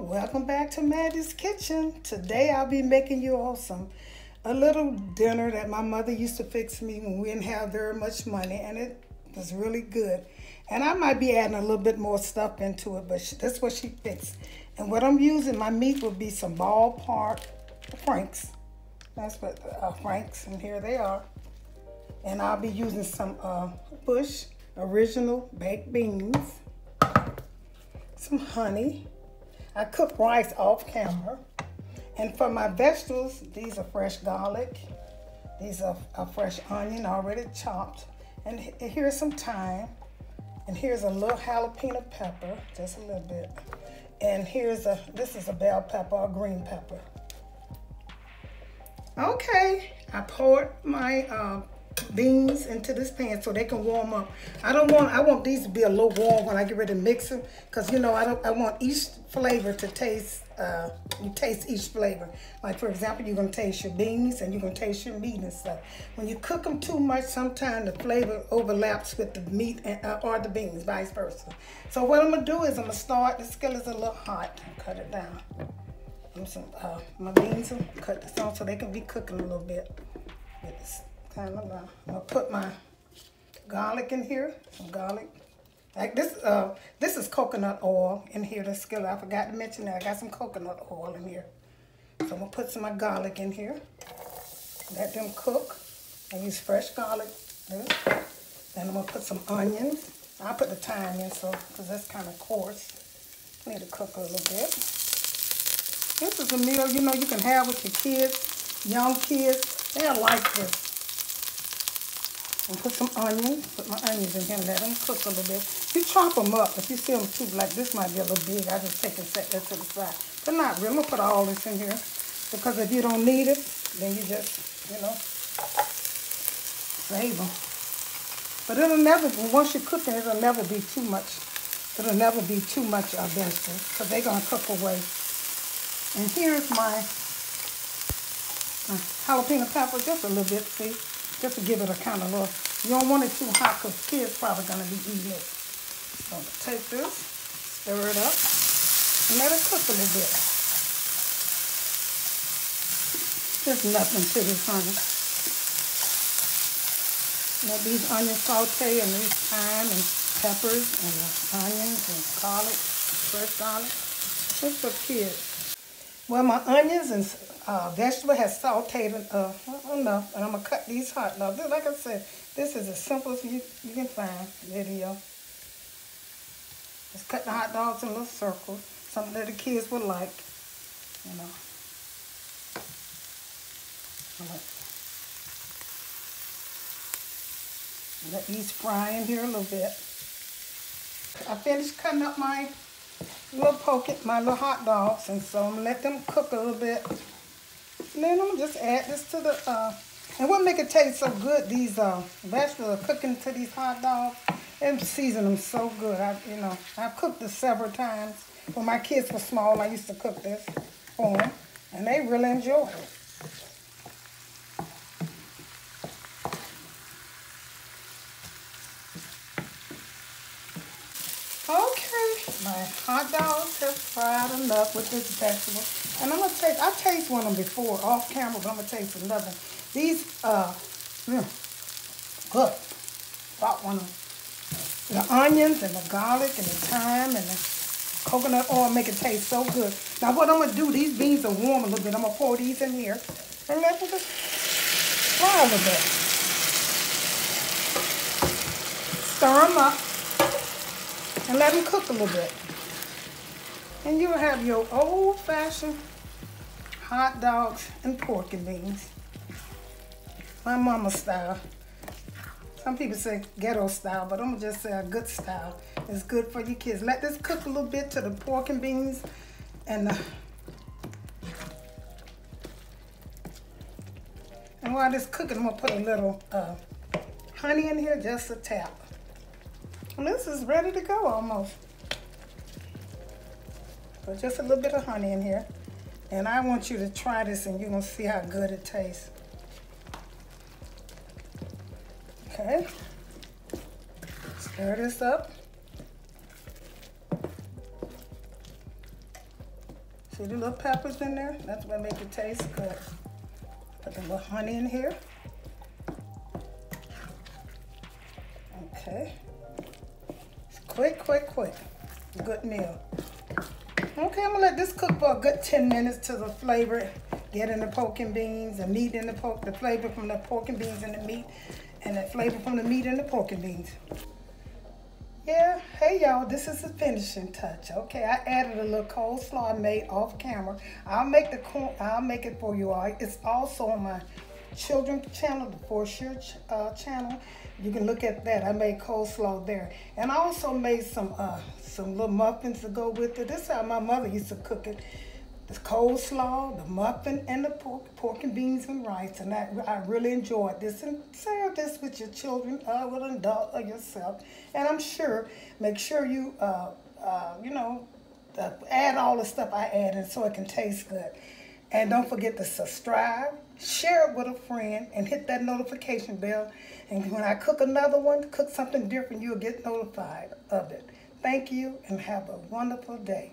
Welcome back to Maddie's Kitchen. Today I'll be making you all a little dinner that my mother used to fix me when we didn't have very much money, and it was really good. And I might be adding a little bit more stuff into it, but that's what she fixed. And what I'm using, my meat will be some ballpark Franks. That's what Franks, and here they are. And I'll be using some Bush original baked beans, some honey. I cook rice off camera. And for my vegetables, these are fresh garlic. These are a fresh onion already chopped. And here's some thyme. And here's a little jalapeno pepper, just a little bit. And this is a bell pepper or green pepper. Okay, I poured my beans into this pan so they can warm up. I want these to be a little warm when I get ready to mix them, because you know I want each flavor to taste. You taste each flavor. Like for example, you're gonna taste your beans and you're gonna taste your meat and stuff. When you cook them too much, sometimes the flavor overlaps with the meat or the beans, vice versa. So what I'm gonna do is I'm gonna start. The skillet's a little hot. Cut it down. My beans will cut this on so they can be cooking a little bit. It's kind of low. I'm gonna put my garlic in here. Some garlic. Like this is coconut oil in here. The skillet, I forgot to mention that. I got some coconut oil in here. So I'm gonna put some of my garlic in here. Let them cook. I use fresh garlic. Then I'm gonna put some onions. I'll put the thyme in because that's kind of coarse. Need to cook a little bit. This is a meal, you know, you can have with your kids, young kids. They'll like this. And put some onions. Put my onions in here and let them cook a little bit. You chop them up. If you see them too, like this might be a little big, I just take and set that to the side. But not really. I'm going to put all this in here. Because if you don't need it, then you just, you know, save them. But it'll never, once you cook it, it'll never be too much. It'll never be too much of vegetables. Because they're going to cook away. And here's my jalapeno pepper, just a little bit, see? Just to give it a kind of look. You don't want it too hot because kids probably going to be eating it. So I'm going to take this, stir it up, and let it cook a little bit. There's nothing to this, honey. Let these onions saute and these thyme and peppers and onions and garlic, fresh garlic. Just for kids. Well, my onions and vegetable has sauteed enough, and I'm going to cut these hot dogs. Like I said, this is as simple as you can find video. Just cut the hot dogs in little circles, something that the kids would like, you know. Let these fry in here a little bit. I finished cutting up my little hot dogs, and so I'm gonna let them cook a little bit. And then I'm gonna just add this to the and what make it taste so good, these vegetables are cooking to these hot dogs. And season them so good. I've cooked this several times. When my kids were small, I used to cook this for them, and they really enjoy it. Okay, my hot dogs have fried enough with this vegetable. And I'm going to taste, I tasted one of them before off camera, but I'm going to taste another one. These, good. Bought one of them. The onions and the garlic and the thyme and the coconut oil make it taste so good. Now what I'm going to do, these beans are warm a little bit. I'm going to pour these in here and let them just fry a little bit. Stir them up. And let them cook a little bit. And you'll have your old-fashioned hot dogs and pork and beans. My mama style. Some people say ghetto style, but I'm going to just say a good style. It's good for your kids. Let this cook a little bit to the pork and beans. And while this cooking, I'm going to put a little honey in here, just a tap. And this is ready to go almost. So just a little bit of honey in here. And I want you to try this and you're going to see how good it tastes. Okay. Stir this up. See the little peppers in there? That's what make it taste good. Put a little honey in here. Okay. It's quick, quick, quick. Good meal. Okay, I'm gonna let this cook for a good 10 minutes till the flavor get in the pork and beans, the meat in the pork, the flavor from the pork and beans and the meat, and the flavor from the meat and the pork and beans. Yeah, hey y'all, this is the finishing touch. Okay, I added a little coleslaw I made off camera. I'll make it for you all. It's also on my children's channel, the For Sure channel. You can look at that. I made coleslaw there. And I also made some little muffins to go with it. This is how my mother used to cook it. The coleslaw, the muffin, and the pork and beans and rice. And I really enjoyed this. And serve this with your children, with an adult or yourself. And I'm sure, make sure you, add all the stuff I added so it can taste good. And don't forget to subscribe, share it with a friend, and hit that notification bell. And when I cook another one, cook something different, you'll get notified of it. Thank you, and have a wonderful day.